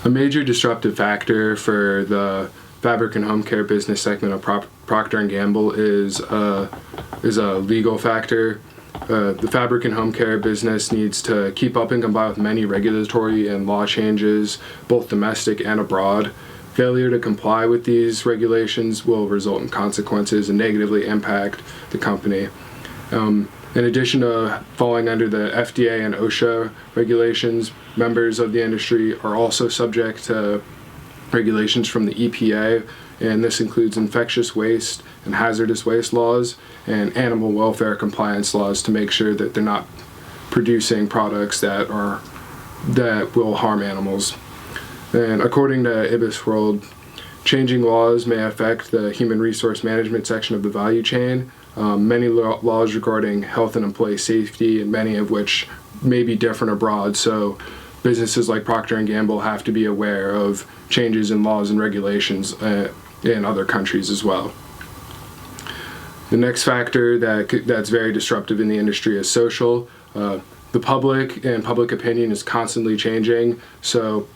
A major disruptive factor for the fabric and home care business segment of Procter & Gamble is a legal factor. The fabric and home care business needs to keep up and comply with many regulatory and law changes, both domestic and abroad. Failure to comply with these regulations will result in consequences and negatively impact the company. In addition to falling under the FDA and OSHA regulations, members of the industry are also subject to regulations from the EPA, and this includes infectious waste and hazardous waste laws and animal welfare compliance laws to make sure that they're not producing products that will harm animals. And according to Ibis World, changing laws may affect the human resource management section of the value chain. Many laws regarding health and employee safety, and many of which may be different abroad, so businesses like Procter & Gamble have to be aware of changes in laws and regulations in other countries as well. The next factor that's very disruptive in the industry is social. The public and public opinion is constantly changing, so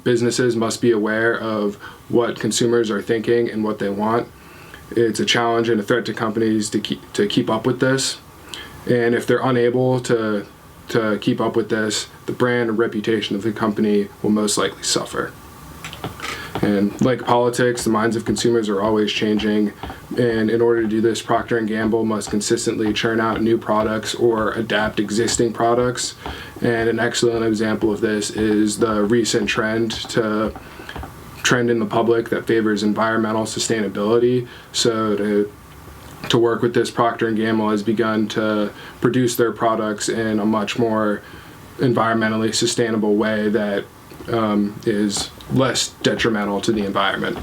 businesses must be aware of what consumers are thinking and what they want. It's a challenge and a threat to companies to keep up with this, and if they're unable to keep up with this, the brand and reputation of the company will most likely suffer. And like politics, the minds of consumers are always changing, and in order to do this, Procter & Gamble must consistently churn out new products or adapt existing products. And an excellent example of this is the recent trend in the public that favors environmental sustainability. So to work with this, Procter & Gamble has begun to produce their products in a much more environmentally sustainable way that is less detrimental to the environment.